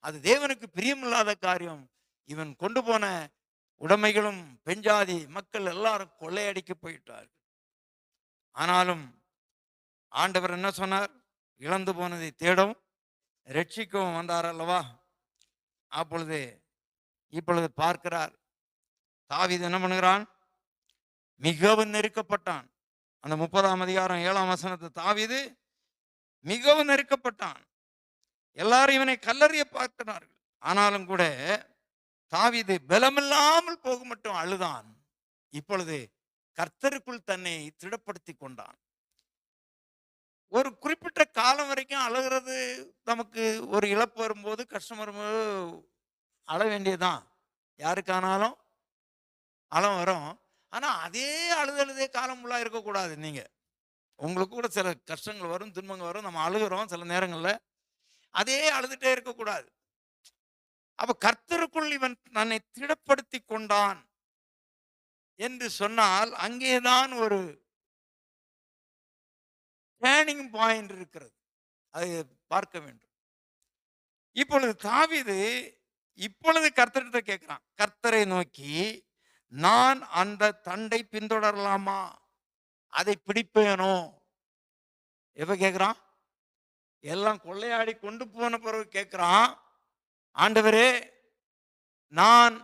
அது தேவனுக்கு பிரியமில்லாத காரியம். இவன் கொண்டு போன உடைமைகளும் பெஞ்சாதி மக்கள் எல்லாரும் கொள்ளையடிக்க போயிட்டார்கள். ஆனாலும் ஆண்டவர் என்ன சொன்னார், இழந்து போனதை தேடவும் ரட்சிக்கவும் வந்தார் அல்லவா. இப்பொழுது பார்க்கிறார், தாவீது என்ன பண்ணுகிறான், மிகவும் நெருக்கப்பட்டான். அந்த 30ஆம் அதிகாரம் 7ஆம் வசனத்தை, தாவீது மிகவும் நெருக்கப்பட்டான். எல்லாரும் இவனை கல்லறிய பார்க்கிறார்கள். ஆனாலும் கூட தாவீது பலமில்லாமல் போக மட்டும் அழுதான். இப்பொழுது கர்த்தருக்குள் தன்னை திடப்படுத்தி கொண்டான். ஒரு குறிப்பிட்ட காலம் வரைக்கும் அழுகிறது நமக்கு ஒரு இழப்பு வரும்போது, கஷ்டம் வரும்போது அழ வேண்டியதுதான். யாருக்கானாலும் அழம் வரும். ஆனா அதே அழுதே காலம் ஃபுல்லா இருக்கக்கூடாது. நீங்க உங்களுக்கு கூட சில கஷ்டங்கள் வரும், துன்பங்கள் வரும், நம்ம அழுகிறோம் சில நேரங்கள்ல, அதே அழுதுட்டே இருக்கக்கூடாது. அப்ப கர்த்தருக்குள் இவன் தன்னை திடப்படுத்தி கொண்டான் என்று சொன்னால் அங்கேதான் ஒரு டேர்னிங் பாயிண்ட் இருக்கிறது. அதை பார்க்க வேண்டும். இப்பொழுது தாவீது கர்த்தர்கிட்ட கேட்கிறான், கர்த்தரை நோக்கி, நான் அந்த தண்டை பின்தொடரலாமா, அதை பிடிப்பேனோ? எப்ப கேட்கிறான்? எல்லாம் கொள்ளையாடி கொண்டு போன பிறகு கேட்கிறான், ஆண்டவரே நான்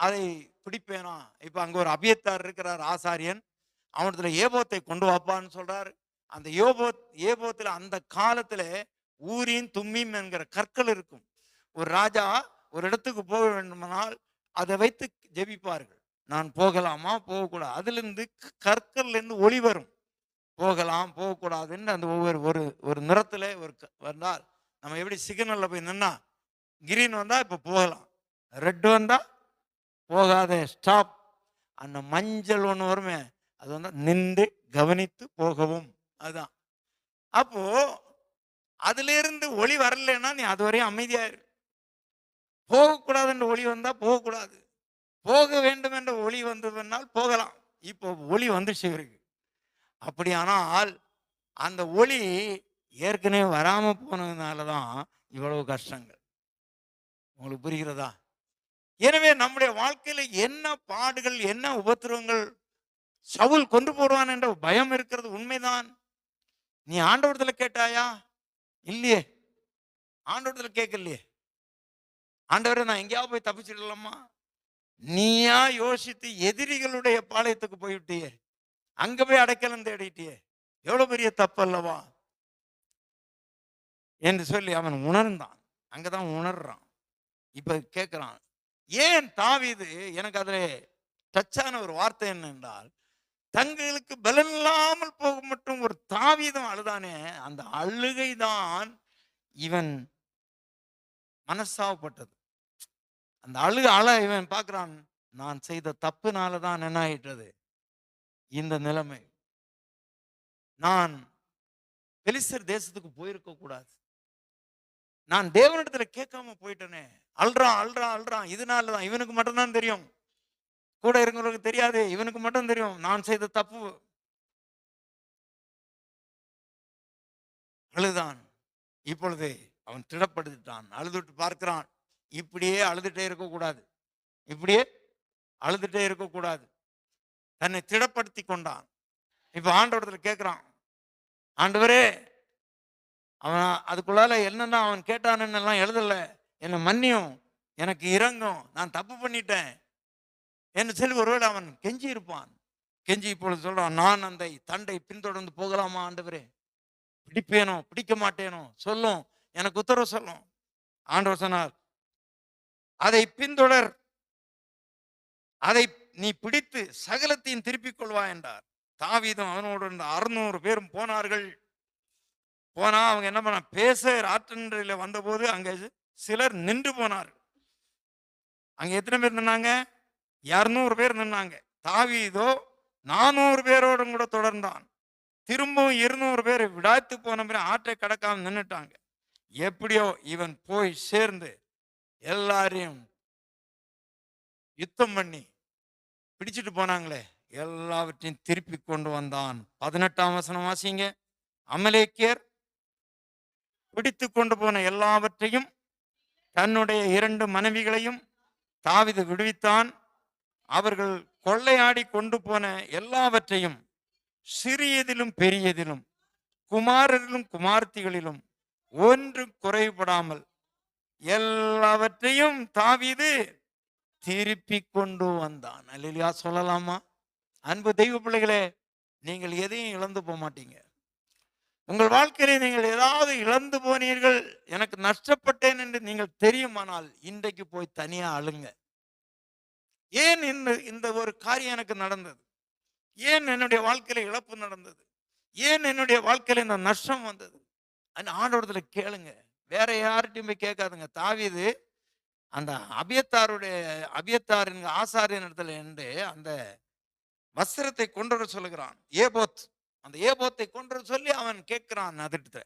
அதை பிடிப்பேனா? இப்ப அங்க ஒரு அபியத்தார் இருக்கிறார், ஆசாரியன். அவனத்துல ஏபோத்தை கொண்டு வாப்பான்னு சொல்றாரு. அந்த ஏபோத்துல அந்த காலத்துல ஊரின் தும்மீம் என்கிற கற்கள் இருக்கும். ஒரு ராஜா ஒரு இடத்துக்கு போக வேண்டுமானால் அதை வைத்து ஜெபிப்பார்கள். நான் போகலாமா போகக்கூடாது. அதுல இருந்து கற்கள்ல இருந்து ஒளி வரும், போகலாம் போகக்கூடாதுன்னு. அந்த ஒரு நிறத்துல வந்தால், நம்ம எப்படி சிக்னல்ல போய் நின்னா கிரீன் வந்தா இப்ப போகலாம், ரெட் வந்தா போகாத ஸ்டாப். அந்த மஞ்சள் ஒண்ணு வருமே, அது வந்து நின்று கவனித்து போகவும். அதுதான். அப்போ அதுல இருந்து ஒளி வரலன்னா நீ அது வரையும் அமைதியா இரு. போகக்கூடாதுன்ற ஒளி வந்தா போகக்கூடாது, போக வேண்டும் என்ற ஒளி வந்ததுனால் போகலாம். இப்போ ஒளி வந்துச்சு இருக்கு. அப்படியானால் அந்த ஒளி ஏற்கனவே வராம போனதுனாலதான் இவ்வளவு கஷ்டங்கள். உங்களுக்கு புரிகிறதா? எனவே நம்முடைய வாழ்க்கையில என்ன பாடுகள், என்ன உபத்திரவங்கள், சவுல் கொண்டு போடுவான் என்ற பயம் இருக்கிறது உண்மைதான். நீ ஆண்டவரத்துல கேட்டாயா? இல்லையே, ஆண்டவரத்துல கேட்கலையே. ஆண்டவரை நான் எங்கேயாவது போய் தப்பிச்சிடலாமா? நீயா யோசித்து எதிரிகளுடைய பாளையத்துக்கு போய்விட்டியே, அங்க போய் அடைக்கலம் தேடிட்டியே, எவ்வளவு பெரிய தப்பு அல்லவா என்று சொல்லி அவன் உணர்ந்தான். அங்கதான் உணர்றான். இப்ப கேட்கிறான், ஏன் தாவீது? எனக்கு அதுல டச்சான ஒரு வார்த்தை என்ன என்றால், தங்களுக்கு பலன் இல்லாமல் போக மட்டும் ஒரு தாவீதம் அழுதானே, அந்த அழுகைதான் இவன் மனஸ்தாபப்பட்டது. அந்த இவன் பார்க்கிறான், நான் செய்த தப்புனால தான் என்ன ஆயிட்டது இந்த நிலைமை. நான் பெலிஸ்தர் தேசத்துக்கு போயிருக்க கூடாது. நான் தேவனிடத்துல கேட்காம போயிட்டேனே. அல்றான் அல்றான் அல்றான். இதனாலதான் இவனுக்கு மட்டும்தான் தெரியும், கூட இருக்கிறவங்களுக்கு தெரியாது, இவனுக்கு மட்டும் தெரியும் நான் செய்த தப்பு. அழுதான். இப்பொழுது அவன் திடப்படுத்திட்டான். அழுதுட்டு பார்க்கிறான். இப்படியே அழுதுட்டே இருக்கக்கூடாது, இப்படியே அழுதுட்டே இருக்கக்கூடாது. தன்னை திடப்படுத்தி கொண்டான். இப்ப ஆண்டவரத்துல கேட்கிறான், ஆண்டவரே, அவன் அதுக்குள்ளால என்னன்னா அவன் கேட்டான்னு எல்லாம் எழுதல, என்னை மன்னியும், எனக்கு இரங்கும், நான் தப்பு பண்ணிட்டேன் என்று சொல்லி ஒருவேளை அவன் கெஞ்சி இருப்பான். கெஞ்சி இப்பொழுது சொல்றான், நான் அந்த தண்டை பின்தொடர்ந்து போகலாமா ஆண்டவரே? பிடிப்பேனோ பிடிக்க மாட்டேனோ சொல்லும், எனக்கு உத்தரவு சொல்லும். ஆண்டவர் சொன்னார், அதை பின்தொடர், அதை நீ பிடித்து சகலத்தையும் திருப்பிக் கொள்வா என்றார். தாவீதும் அவனோடு இருந்த 600 பேரும் போனார்கள். போனா அவங்க என்ன பண்ண, பேச ஆற்றன்றையில வந்தபோது அங்க சிலர் நின்று போனார்கள். அங்க எத்தனை பேர் நின்னாங்க? 200 பேர் நின்னாங்க. தாவீதோ 400 பேரோடு கூட தொடர்ந்தான். திரும்பவும் 200 பேர் விடாய்த்து போன பிறகு ஆற்றை கடக்காம நின்னுட்டாங்க. எப்படியோ இவன் போய் சேர்ந்து எல்லாரையும் யுத்தம் பண்ணி பிடிச்சிட்டு போனாங்களே, எல்லாவற்றையும் திருப்பி கொண்டு வந்தான். 18ஆம் வசனம் வாசிங்க. அமலேக்கியர் பிடித்து கொண்டு போன எல்லாவற்றையும் தன்னுடைய 2 மனைவிகளையும் தாவீது விடுவித்தான். அவர்கள் கொள்ளையாடி கொண்டு போன எல்லாவற்றையும் சிறியதிலும் பெரியதிலும் குமாரரிலும் குமார்த்திகளிலும் ஒன்று குறைபடாமல் எல்லாவற்றையும் தாவீது திருப்பி கொண்டு வந்தான். அல்லேலூயா சொல்லலாமா? அன்பு தெய்வ பிள்ளைகளே, நீங்கள் எதையும் இழந்து போக மாட்டீங்க. உங்கள் வாழ்க்கையிலே நீங்கள் ஏதாவது இழந்து போனீர்கள், எனக்கு நஷ்டப்பட்டேன் என்று நீங்கள் தெரியுமானால் இன்றைக்கு போய் தனியா அழுங்க. ஏன் இந்த ஒரு காரியம் எனக்கு நடந்தது? ஏன் என்னுடைய வாழ்க்கையில இழப்பு நடந்தது? ஏன் என்னுடைய வாழ்க்கையில இந்த நஷ்டம் வந்தது? ஆண்டவரத்துல கேளுங்க, வேற யார்கிட்டையும் போய் கேட்காதுங்க. தாவீது அந்த அபியத்தாரின் ஆசாரியன் இடத்துல என்று அந்த வஸ்திரத்தை கொண்டு வர சொல்லுகிறான். ஏபோத், அந்த ஏபோத்தை கொண்டு வர சொல்லி அவன் கேட்கிறான் அதிர்த்த.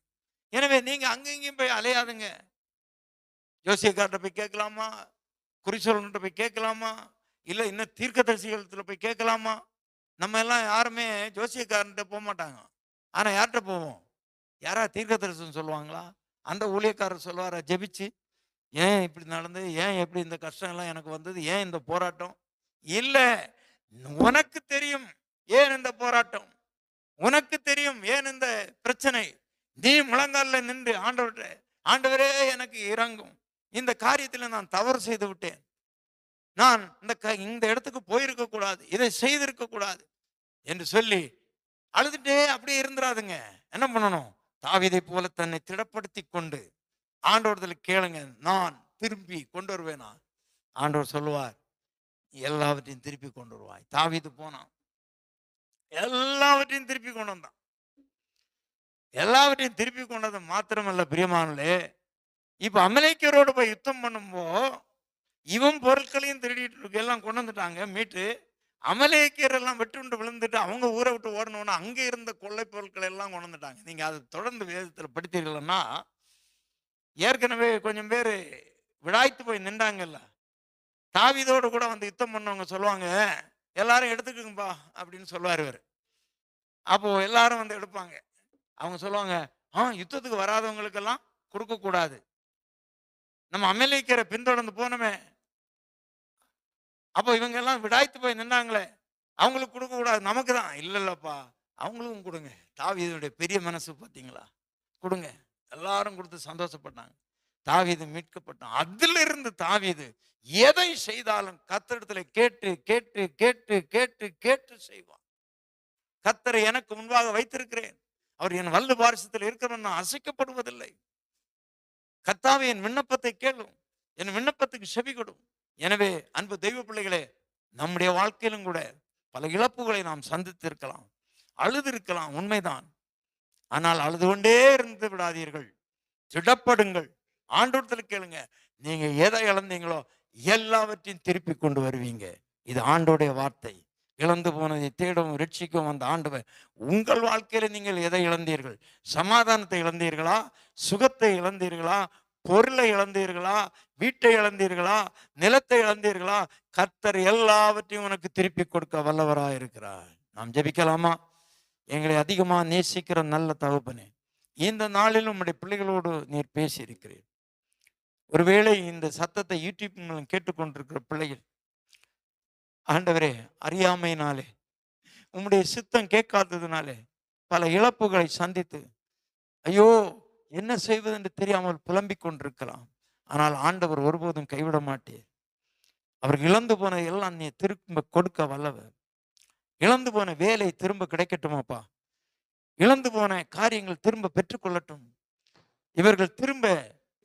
எனவே நீங்க அங்கேயும் போய் அலையாதுங்க. ஜோசியக்கார்ட்ட போய் கேட்கலாமா? குறிச்சொல்கிட்ட போய் கேட்கலாமா? இல்ல இன்னும் தீர்க்கதரிசிகளத்துல போய் கேட்கலாமா? நம்ம எல்லாம் யாருமே ஜோசியக்காரன்ட்ட போக மாட்டாங்க. ஆனா யார்கிட்ட போவோம்? யாரா தீர்க்கதரிசனம் சொல்லுவாங்களா? அந்த ஊழியக்காரர் சொல்லுவாரா ஜெபிச்சு, ஏன் இப்படி நடந்தது, ஏன் எப்படி இந்த கஷ்டம் எல்லாம் எனக்கு வந்தது, ஏன் இந்த போராட்டம்? இல்ல, உனக்கு தெரியும் ஏன் இந்த போராட்டம், உனக்கு தெரியும் ஏன் இந்த பிரச்சனை. நீ முழங்கால நின்று ஆண்டவரே எனக்கு இறங்கும், இந்த காரியத்தில் நான் தவறு செய்து விட்டேன், நான் இந்த இடத்துக்கு போயிருக்க கூடாது, இதை செய்திருக்க கூடாது என்று சொல்லி அழுதுட்டே அப்படியே இருந்துராதுங்க. என்ன பண்ணணும்? தாவீதை போல தன்னை திடப்படுத்தி கொண்டு ஆண்டவரத்துல கேளுங்க, நான் திருப்பி கொண்டு வருவேனா? ஆண்டவர் சொல்லுவார், எல்லாவற்றையும் திருப்பி கொண்டு வருவாய். தாவீது போனான், எல்லாவற்றையும் திருப்பி கொண்டு வந்தான். எல்லாவற்றையும் திருப்பி கொண்டது மாத்திரமல்ல பிரியமானே, இப்ப அமலேக்கியரோடு போய் யுத்தம் பண்ணும்போ இவன் பொருட்களையும் திருடிட்டு எல்லாம் கொண்டு வந்துட்டாங்க மீட்டு. அமலேக்கியர் எல்லாம் வெட்டுண்டு விழுந்துட்டு அவங்க ஊரை விட்டு ஓடணும்னு அங்க இருந்த கொள்ளை பொருட்களை எல்லாம் கொண்டு வந்துட்டாங்க. நீங்க அதை தொடர்ந்து வேதத்துல படித்தீர்கள்னா, ஏற்கனவே கொஞ்சம் பேர் விடாய்த்து போய் நின்றாங்கல்ல, தாவீதோடு கூட வந்து யுத்தம் பண்ணவங்க சொல்லுவாங்க, எல்லாரும் எடுத்துக்குங்கப்பா அப்படின்னு சொல்லுவார் இவர். அப்போ எல்லாரும் வந்து எடுப்பாங்க. அவங்க சொல்லுவாங்க, யுத்தத்துக்கு வராதவங்களுக்கெல்லாம் கொடுக்க கூடாது, நம்ம அமலேக்கியரை பின்தொடர்ந்து போனோமே, அப்போ இவங்க எல்லாம் விடாய்த்து போய் நின்றாங்களே, அவங்களுக்கு கொடுக்க கூடாது, நமக்கு தான். இல்லப்பா, அவங்களுக்கும் கொடுங்க. தாவீதுடைய பெரிய மனசு பார்த்தீங்களா? கொடுங்க. எல்லாரும் கொடுத்து சந்தோஷப்பட்டாங்க. தாவீது மீட்கப்பட்டான். அதுல இருந்து தாவீது எதை செய்தாலும் கர்த்தரிடத்துல கேட்டு கேட்டு கேட்டு கேட்டு கேட்டு செய்வான். கர்த்தரை எனக்கு முன்பாக வைத்திருக்கிறேன், அவர் என் வலது பாரிசத்தில் இருக்கிறவன், நான் அசைக்கப்படுவதில்லை. கர்த்தாவே என் விண்ணப்பத்தை கேளும், என் விண்ணப்பத்துக்கு செவி கொடும். எனவே அன்பு தெய்வ பிள்ளைகளே, நம்முடைய வாழ்க்கையிலும் கூட பல இழப்புகளை நாம் சந்தித்திருக்கலாம், அழுது இருக்கலாம், உண்மைதான். ஆனால் அழுது கொண்டே இருந்து விடாதீர்கள், திடப்படுங்கள், ஆண்டவரத்தில் கேளுங்க. நீங்க எதை இழந்தீங்களோ எல்லாவற்றையும் திருப்பி கொண்டு வருவீங்க. இது ஆண்டோடைய வார்த்தை. இழந்து போனதை தேடவும் ரட்சிக்கவும் அந்த ஆண்டவர். உங்கள் வாழ்க்கையில நீங்கள் எதை இழந்தீர்கள்? சமாதானத்தை இழந்தீர்களா? சுகத்தை இழந்தீர்களா? பொருளை இழந்தீர்களா? வீட்டை இழந்தீர்களா? நிலத்தை இழந்தீர்களா? கர்த்தர் எல்லாவற்றையும் உனக்கு திருப்பி கொடுக்க வல்லவராய் இருக்கிறார். நாம் ஜெபிக்கலாமா? எங்களை அதிகமா நேசிக்கிற நல்ல தகப்பனே, இந்த நாளில் உம்முடைய பிள்ளைகளோடு நீர் பேசியிருக்கிறீர். ஒருவேளை இந்த சத்தத்தை யூடியூப் மூலம் கேட்டுக்கொண்டிருக்கிற பிள்ளைகள், ஆண்டவரே, அறியாமையினாலே உம்முடைய சித்தம் கேட்காததுனாலே பல இழப்புகளை சந்தித்து ஐயோ என்ன செய்வது என்று தெரியாமல் புலம்பிக் கொண்டிருக்கலாம். ஆனால் ஆண்டவர் ஒருபோதும் கைவிட மாட்டேன். அவர் இழந்து போன எல்லாம் நீ திரும்ப கொடுக்க வல்லவர். இழந்து போன வேலை திரும்ப கிடைக்கட்டுமாப்பா. இழந்து போன காரியங்கள் திரும்ப பெற்றுக்கொள்ளட்டும். இவர்கள் திரும்ப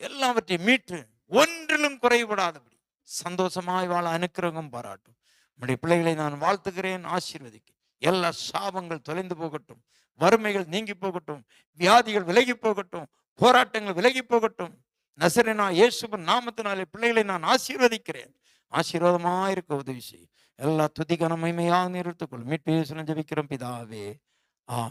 எல்லாவற்றையும் மீட்டு ஒன்றிலும் குறைபடாதபடி சந்தோஷமாய் வாழ அனுக்கிரகம் பாராட்டும். நம்முடைய பிள்ளைகளை நான் வாழ்த்துகிறேன், ஆசீர்வதிக்க. எல்லா சாபங்கள் தொலைந்து போகட்டும், வறுமைகள் நீங்கி போகட்டும், வியாதிகள் விலகி போகட்டும், போராட்டங்கள் விலகி போகட்டும். நசரேனா இயேசுவின் நாமத்தினாலே பிள்ளைகளை நான் ஆசீர்வதிக்கிறேன். ஆசீர்வாதமாயிருக்க உதவி செய். எல்லா துதி கனமைமையாக நிறுத்துக்கொள். மீட்பு இயேசுவின் ஜெபிக்கிறோம் பிதாவே, ஆமென்.